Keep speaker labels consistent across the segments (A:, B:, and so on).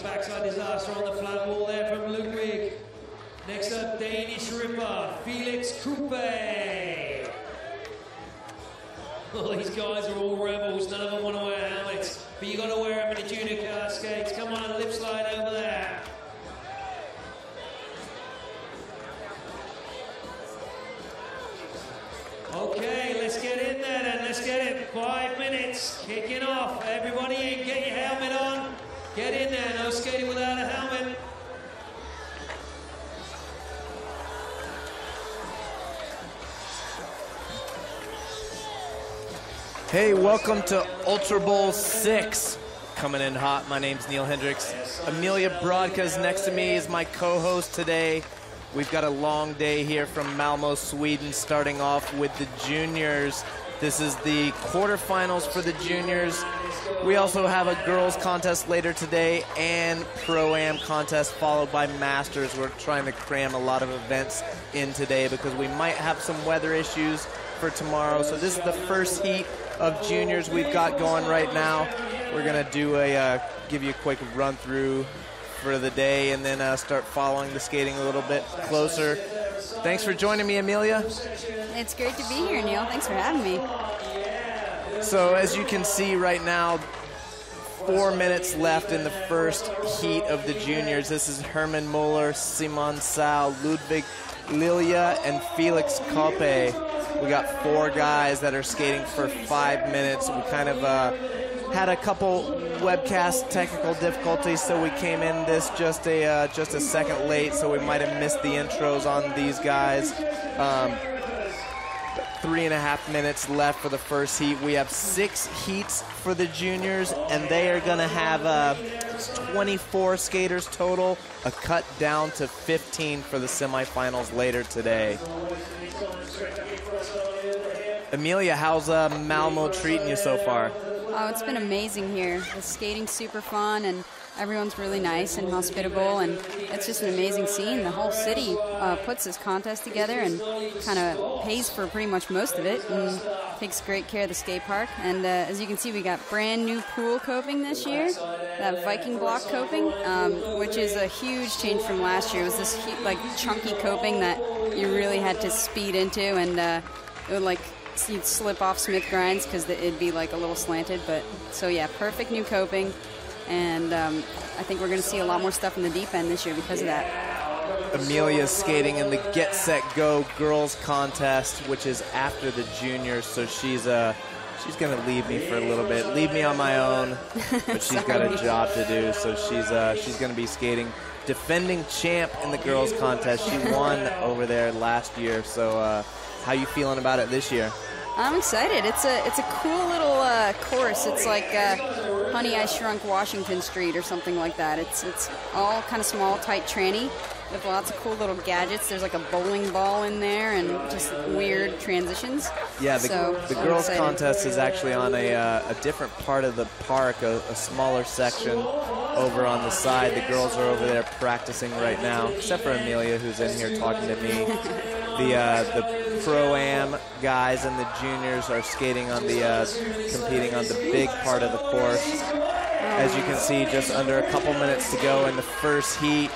A: backside disaster on the flat wall there from Ludwig. Next up, Danish Ripper, Felix Köppe. All these guys are all rebels, none of them want to wear helmets, but you got to wear them in the junior skates. Come on, lip slide over there. Okay, let's get in there then, let's get it. 5 minutes, kicking off. Everybody in, get your helmet on. Get in there, no skating without a helmet.
B: Hey, welcome to Ultrabowl 6. Coming in hot, my name's Neil Hendricks. Amelia Brodka is next to me, is my co-host today. We've got a long day here from Malmo, Sweden, starting off with the juniors. This is the quarterfinals for the juniors. We also have a girls contest later today and Pro-Am contest followed by Masters. We're trying to cram a lot of events in today because we might have some weather issues for tomorrow. So this is the first heat of juniors we've got going right now. We're gonna do give you a quick run through for the day and then start following the skating a little bit closer. Thanks for joining me, Amelia.
C: It's great to be here, Neil. Thanks for having me.
B: So as you can see right now, 4 minutes left in the first heat of the juniors. This is Herman Möller, Simon Sal, Ludwig Lilja, and Felix Köppe. We got 4 guys that are skating for 5 minutes. We kind of had a couple webcast technical difficulties, so we came in this just a second late, so we might have missed the intros on these guys. 3.5 minutes left for the first heat. We have 6 heats for the juniors, and they are going to have 24 skaters total, a cut down to 15 for the semifinals later today. Amelia, how's Malmo treating you so far?
C: Oh, it's been amazing here. The skating's super fun, and everyone's really nice and hospitable, and it's just an amazing scene. The whole city puts this contest together and kind of pays for pretty much most of it and takes great care of the skate park. And as you can see, we got brand new pool coping this year, that Viking block coping, which is a huge change from last year. It was this like chunky coping that you really had to speed into, and it would like you'd slip off Smith grinds because it'd be like a little slanted. But so yeah, perfect new coping, and I think we're going to see a lot more stuff in the deep end this year because of that.
B: Amelia's skating in the Get Set Go girls contest, which is after the juniors, so she's going to leave me for a little bit, leave me on my own, but she's got a job to do, so she's going to be skating defending champ in the girls contest. She won over there last year, so how you feeling about it this year?
C: I'm excited. It's a cool little course. It's like Honey, I Shrunk Washington Street or something like that. It's all kind of small, tight, tranny with lots of cool little gadgets. There's like a bowling ball in there and just weird transitions.
B: Yeah, the girls contest is actually on a different part of the park, a smaller section over on the side. The girls are over there practicing right now, except for Amelia, who's in here talking to me. The Pro-Am guys and the juniors are skating on competing on the big part of the course. As you can see, just under a couple minutes to go in the first heat.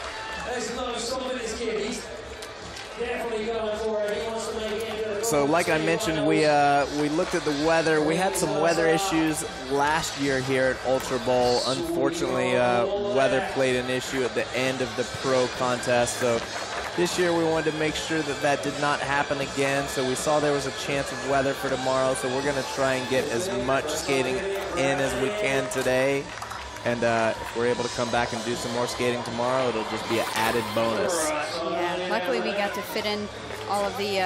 B: So like I mentioned, we looked at the weather. We had some weather issues last year here at Ultrabowl. Unfortunately, weather played an issue at the end of the pro contest. So this year we wanted to make sure that did not happen again. So we saw there was a chance of weather for tomorrow. So we're going to try and get as much skating in as we can today. And if we're able to come back and do some more skating tomorrow, it'll just be an added bonus.
C: Yeah, luckily we got to fit in all of the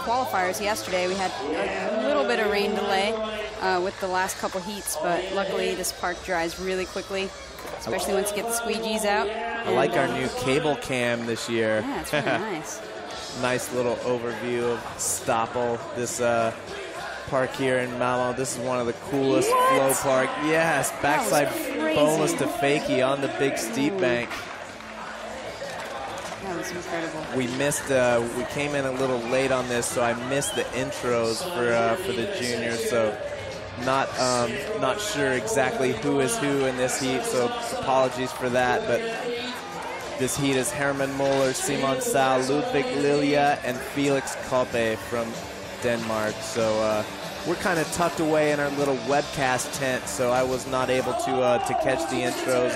C: qualifiers yesterday. We had a little bit of rain delay with the last couple heats, but luckily this park dries really quickly, especially once you get the squeegees out.
B: I like our new cable cam this year.
C: Yeah, it's really nice.
B: Nice little overview of Stoppel, this park here in Malmo. This is one of the coolest flow park. Yes, backside bonus to fakie on the big steep bank.
C: That was incredible.
B: We missed. We came in a little late on this, so I missed the intros for the juniors. So Not sure exactly who is who in this heat, so apologies for that. But this heat is Herman Möller, Simon Sal, Ludwig Lilja, and Felix Köppe from Denmark. So we're kind of tucked away in our little webcast tent, so I was not able to catch the intros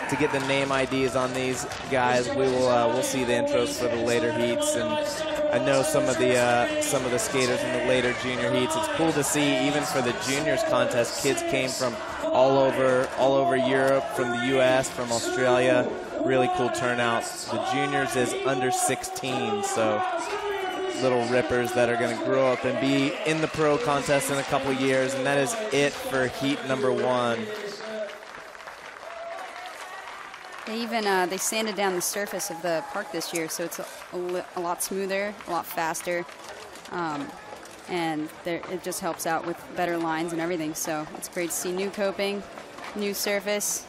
B: to get the name IDs on these guys. We'll see the intros for the later heats, and I know some of the skaters in the later junior heats. It's cool to see, even for the juniors contest, kids came from all over Europe, from the U.S., from Australia. Really cool turnout. The juniors is under 16, so little rippers that are going to grow up and be in the pro contest in a couple years, and that is it for heat number 1.
C: They even they sanded down the surface of the park this year, so it's a lot smoother, a lot faster, and it just helps out with better lines and everything. So it's great to see new coping, new surface.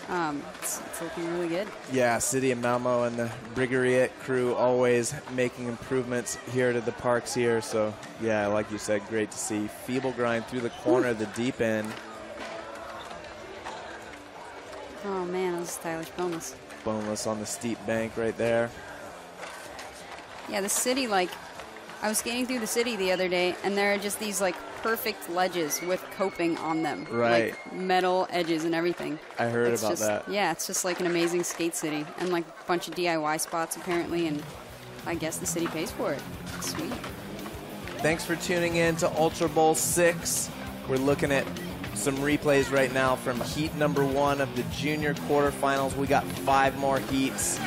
C: It's looking really good. Yeah,
B: City of Malmo and the Bryggeriet crew always making improvements here to the parks here. So yeah, like you said, great to see. Feeble grind through the corner of the deep end.
C: Oh man, that was stylish boneless.
B: Boneless on the steep bank right there.
C: Yeah, the city, like, I was skating through the city the other day, and there are just these, like, perfect ledges with coping on them.
B: Right.
C: Like, metal edges and everything.
B: I heard about that.
C: Yeah, it's just like an amazing skate city. And, like, a bunch of DIY spots, apparently, and I guess the city pays for it. Sweet.
B: Thanks for tuning in to Ultra Bowl 6. We're looking at some replays right now from heat number 1 of the junior quarterfinals. We got 5 more heats.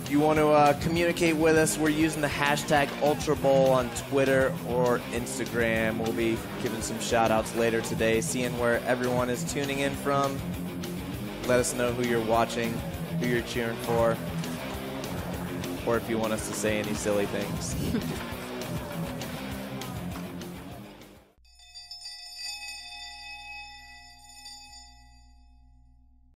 B: If you want to communicate with us, we're using the hashtag UltraBowl on Twitter or Instagram. We'll be giving some shout-outs later today, seeing where everyone is tuning in from. Let us know who you're watching, who you're cheering for, or if you want us to say any silly things.